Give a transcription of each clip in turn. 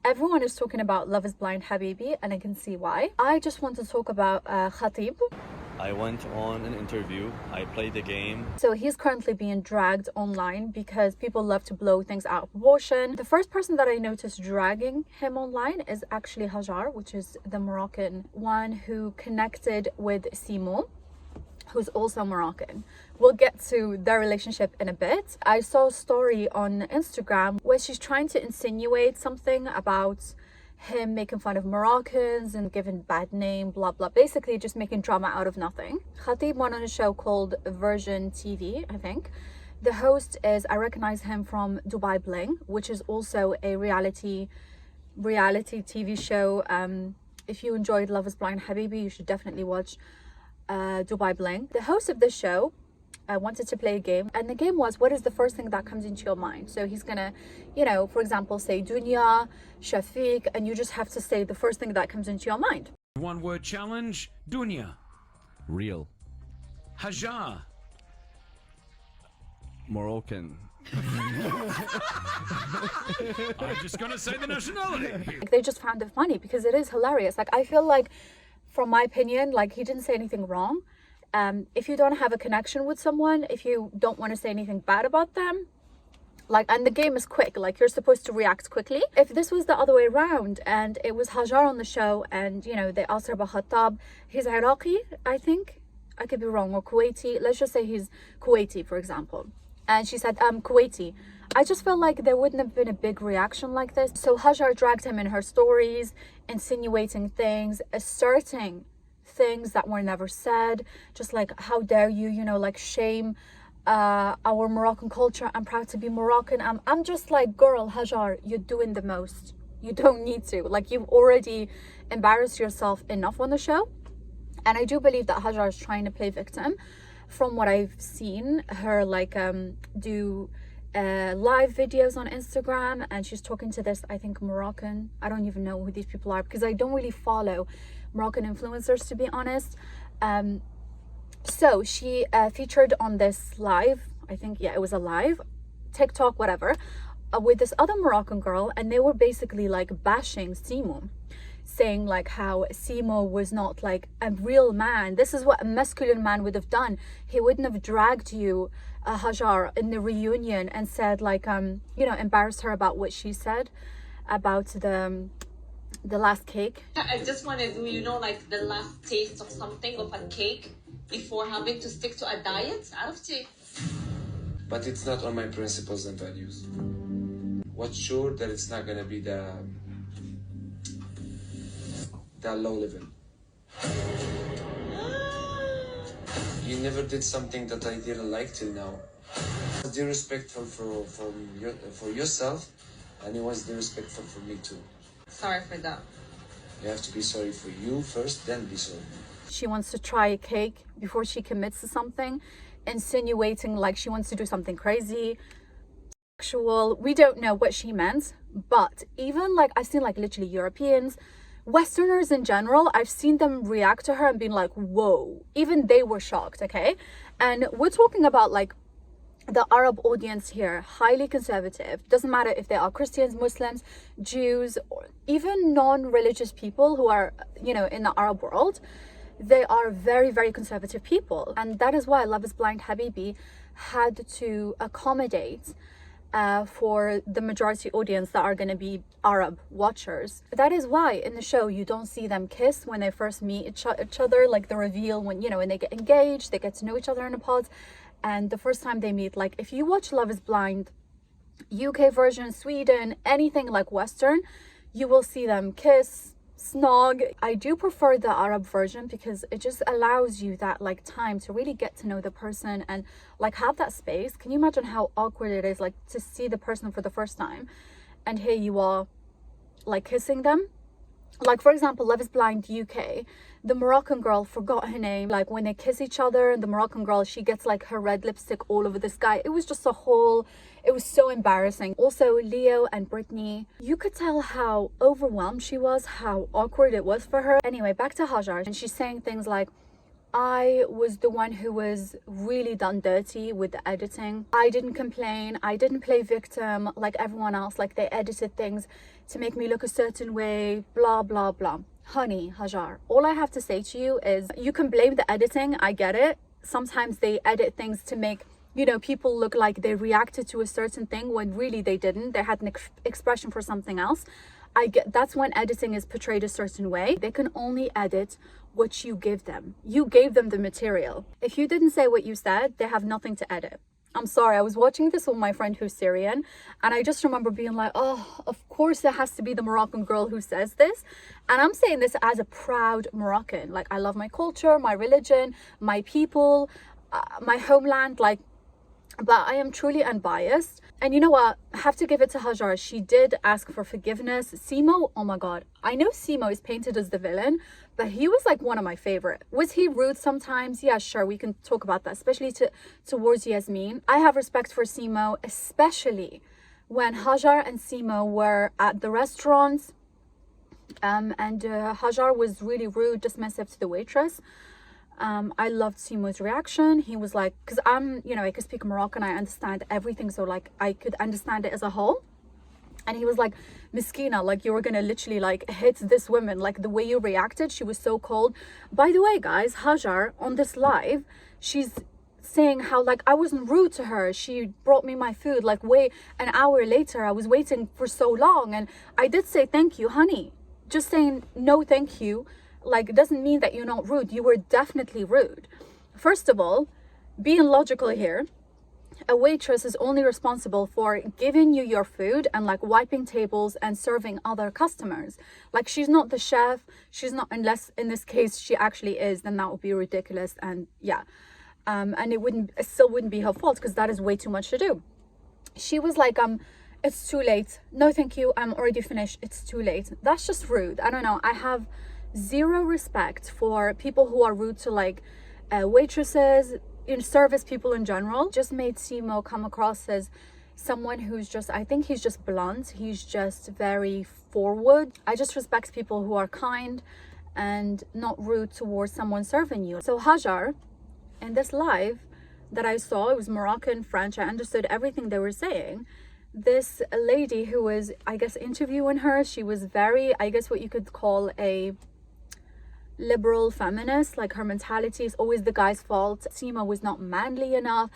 Everyone is talking about Love is Blind Habibi, and I can see why. I just want to talk about Khatib. I went on an interview, I played the game. So he's currently being dragged online because people love to blow things out of proportion. The first person that I noticed dragging him online is actually Hajar, which is the Moroccan one who connected with Simo, who's also Moroccan. We'll get to their relationship in a bit. I saw a story on Instagram where she's trying to insinuate something about him making fun of Moroccans and giving bad name, blah blah, basically just making drama out of nothing. Khatib went on a show called Version TV, I think. The host is, I recognize him from Dubai Bling, which is also a reality TV show. If you enjoyed Love is Blind Habibi, you should definitely watch Dubai Bling. The host of this show wanted to play a game, and the game was, what is the first thing that comes into your mind? So he's gonna, for example, say Dunya, Shafiq, and you just have to say the first thing that comes into your mind. One word challenge. Dunya. Real. Hajar. Moroccan. I'm just gonna say the nationality. They just found it funny because it is hilarious. Like, I feel like, from my opinion, like, he didn't say anything wrong. If you don't have a connection with someone, if you don't want to say anything bad about them, like, and the game is quick, like, you're supposed to react quickly. If this was the other way around and it was Hajar on the show and, they asked her about Khattab, he's Iraqi, I think. I could be wrong, or Kuwaiti. Let's just say he's Kuwaiti, for example. And she said, Kuwaiti. I just felt like there wouldn't have been a big reaction like this. So Hajar dragged him in her stories, insinuating things, asserting things that were never said, just like, how dare you, like, shame our Moroccan culture. I'm proud to be Moroccan. I'm just like, girl, Hajar, you're doing the most. You don't need to. Like, you've already embarrassed yourself enough on the show. And I do believe that Hajar is trying to play victim. From what I've seen her, like, do live videos on Instagram, and she's talking to this, I think, Moroccan. I don't even know who these people are because I don't really follow Moroccan influencers, to be honest. So she featured on this live, I think, yeah, it was a live, TikTok, whatever, with this other Moroccan girl, and they were basically like bashing Simo, saying like how Simo was not like a real man. This is what a masculine man would have done. He wouldn't have dragged you, Hajar, in the reunion and said, like, embarrassed her about what she said about the last cake. I just want to do, like, the last taste of something, of a cake, before having to stick to a diet. عرفتي? But it's not on my principles and values. What's sure that it's not gonna be the low level. You never did something that I didn't like till now. I was disrespectful for yourself, and it was disrespectful for me too. Sorry for that. You have to be sorry for you first, then be sorry. She wants to try a cake before she commits to something, insinuating like she wants to do something crazy, sexual. We don't know what she meant, but even like I've seen like literally Europeans, Westerners in general, I've seen them react to her and being like, whoa, even they were shocked, okay? And we're talking about like the Arab audience here, highly conservative. Doesn't matter if they are Christians, Muslims, Jews, or even non-religious people who are, in the Arab world. They are very, very conservative people. And that is why Love is Blind Habibi had to accommodate for the majority audience that are going to be Arab watchers. That is why in the show you don't see them kiss when they first meet each other, like the reveal when, when they get engaged, they get to know each other in a pod. And the first time they meet, like if you watch Love is Blind, UK version, Sweden, anything like Western, you will see them kiss, snog. I do prefer the Arab version because it just allows you that like time to really get to know the person and like have that space. Can you imagine how awkward it is like to see the person for the first time and here you are like kissing them? Like, for example, Love is Blind UK, the Moroccan girl forgot her name. Like when they kiss each other, and the Moroccan girl, she gets like her red lipstick all over this guy. It was just it was so embarrassing. Also, Leo and Brittany, you could tell how overwhelmed she was, how awkward it was for her. Anyway, back to Hajar, and she's saying things like, I was the one who was really done dirty with the editing. I didn't complain. I didn't play victim like everyone else. Like they edited things to make me look a certain way, blah, blah, blah. Honey, Hajar, all I have to say to you is you can blame the editing. I get it. Sometimes they edit things to make, you know, people look like they reacted to a certain thing when really they didn't. They had an expression for something else. I get that's when editing is portrayed a certain way. They can only edit what you give them. You gave them the material. If you didn't say what you said, they have nothing to edit. I'm sorry, I was watching this with my friend who's Syrian, and I just remember being like, oh, of course it has to be the Moroccan girl who says this. And I'm saying this as a proud Moroccan. Like, I love my culture, my religion, my people, my homeland, like, but I am truly unbiased. And you know what? I have to give it to Hajar. She did ask for forgiveness. Simo, oh my God. I know Simo is painted as the villain, but he was like one of my favorite. Was he rude sometimes? Yeah, sure. We can talk about that, especially towards Yasmin. I have respect for Simo, especially when Hajar and Simo were at the restaurant. Hajar was really rude, dismissive to the waitress. I loved Simo's reaction. He was like, because I could speak Moroccan, I understand everything, so like I could understand it as a whole. And he was like, Miskina, like you were gonna literally like hit this woman, like the way you reacted, she was so cold. By the way, guys, Hajar on this live, she's saying how like I wasn't rude to her. She brought me my food like an hour later. I was waiting for so long, and I did say thank you, honey. Just saying no thank you like doesn't mean that you're not rude. You were definitely rude. First of all, being logical here, a waitress is only responsible for giving you your food and like wiping tables and serving other customers. Like she's not the chef. She's not, unless in this case she actually is, then that would be ridiculous. And yeah, and it still wouldn't be her fault because that is way too much to do. She was like, it's too late. No, thank you. I'm already finished. It's too late. That's just rude. I don't know. I have zero respect for people who are rude to like waitresses, in service people in general. Just made Simo come across as someone who's just, I think he's just blunt. He's just very forward. I just respect people who are kind and not rude towards someone serving you. So Hajar, in this live that I saw, it was Moroccan, French, I understood everything they were saying. This lady who was, I guess, interviewing her, she was very, I guess what you could call a liberal feminist. Like her mentality is always the guy's fault. Simo was not manly enough.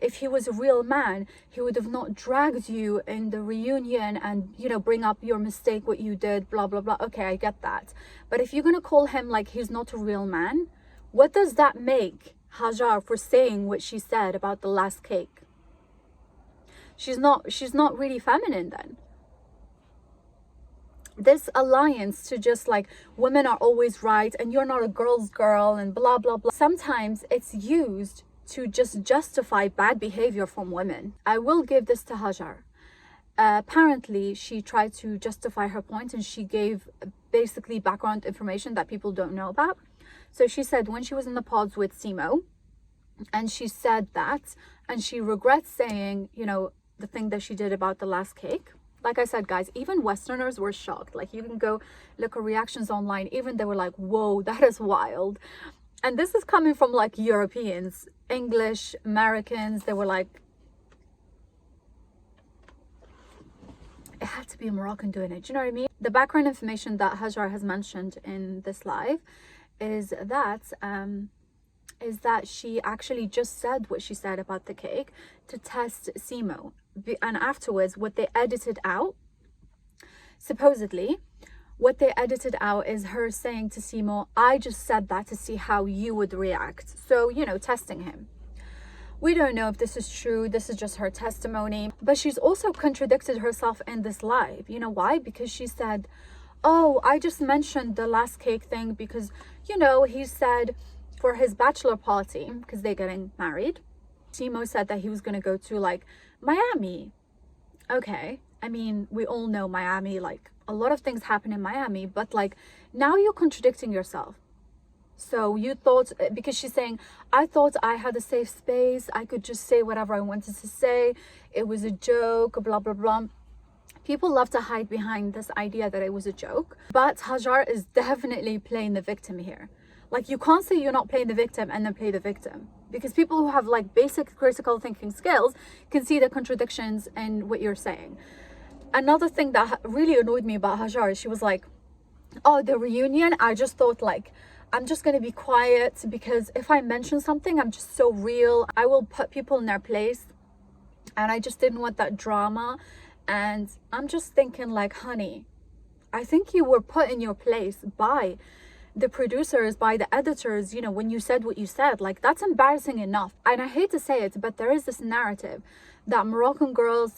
If he was a real man, he would have not dragged you in the reunion and, you know, bring up your mistake, what you did, blah, blah, blah. Okay, I get that. But if you're going to call him like he's not a real man, what does that make Hajar for saying what she said about the last cake? She's not really feminine then. This alliance to just like women are always right and you're not a girl's girl and blah blah blah, sometimes it's used to just justify bad behavior from women. I will give this to Hajar. Apparently she tried to justify her point and she gave basically background information that people don't know about. So she said when she was in the pods with Simo, and she said that, and she regrets saying, you know, the thing that she did about the last cake. Like I said, guys, even Westerners were shocked. Like you can go look at reactions online. Even they were like, whoa, that is wild. And this is coming from like Europeans, English, Americans. They were like, it had to be a Moroccan doing it. Do you know what I mean? The background information that Hajar has mentioned in this live is that she actually just said what she said about the cake to test Simo. And afterwards, what they edited out, supposedly, what they edited out is her saying to Simo, I just said that to see how you would react. So, you know, testing him. We don't know if this is true. This is just her testimony. But she's also contradicted herself in this live. You know why? Because she said, oh, I just mentioned the last cake thing because, you know, he said for his bachelor party, because they're getting married, Simo said that he was going to go to like Miami. Okay, I mean, we all know Miami, like a lot of things happen in Miami, but like now you're contradicting yourself. So you thought, because she's saying, I thought I had a safe space, I could just say whatever I wanted to say, it was a joke, blah blah blah. People love to hide behind this idea that it was a joke, but Hajar is definitely playing the victim here. Like, you can't say you're not playing the victim and then play the victim, because people who have like basic critical thinking skills can see the contradictions in what you're saying. Another thing that really annoyed me about Hajar is she was like, oh, the reunion, I just thought like, I'm just going to be quiet because if I mention something, I'm just so real. I will put people in their place. And I just didn't want that drama. And I'm just thinking like, honey, I think you were put in your place by the producers, by the editors, you know, when you said what you said. Like, that's embarrassing enough. And I hate to say it, but there is this narrative that Moroccan girls,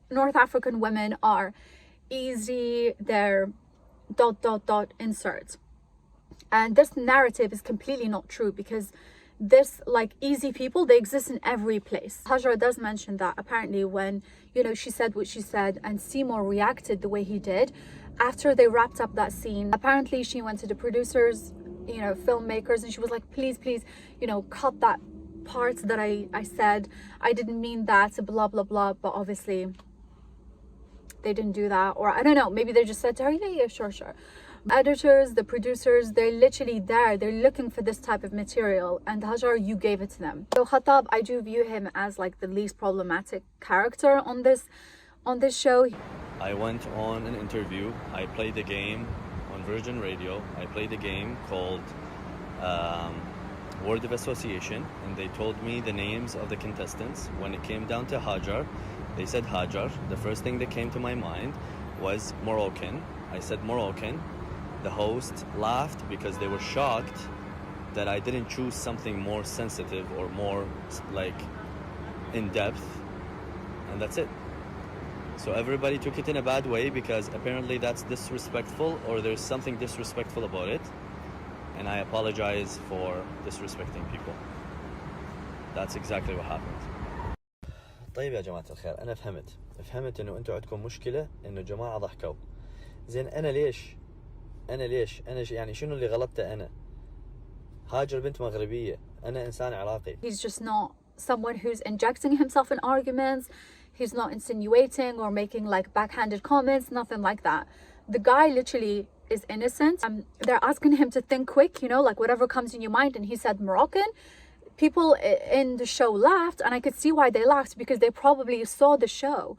North African women are easy, they're ... insert. And this narrative is completely not true, because this like easy people, they exist in every place. Hajar does mention that apparently when, you know, she said what she said and Seymour reacted the way he did after they wrapped up that scene, apparently she went to the producers, you know, filmmakers, and she was like, please, you know, cut that part that I said, I didn't mean that, blah blah blah. But obviously they didn't do that, or I don't know, maybe they just said to her, yeah, sure. Editors, the producers, they're literally there, they're looking for this type of material, and Hajar, you gave it to them. So Khattab, I do view him as like the least problematic character on this show. I went on an interview. I played a game on Virgin Radio. I played a game called Word of Association, and they told me the names of the contestants. When it came down to Hajar, they said Hajar. The first thing that came to my mind was Moroccan. I said Moroccan. The host laughed because they were shocked that I didn't choose something more sensitive or more like in depth, and that's it. So everybody took it in a bad way because apparently that's disrespectful, or there's something disrespectful about it, and I apologize for disrespecting people. That's exactly what happened. طيب يا جماعة الخير، أنا فهمت إنه أنتوا عندكم مشكلة إنه جماعة ضحكوا. زين أنا ليش يعني شنو اللي غلطته أنا؟ هاجر بنت مغربية، أنا إنسان عراقي. He's just not someone who's injecting himself in arguments. He's not insinuating or making like backhanded comments, nothing like that. The guy literally is innocent. They're asking him to think quick, you know, like whatever comes in your mind, and he said Moroccan. People in the show laughed, and I could see why they laughed, because they probably saw the show.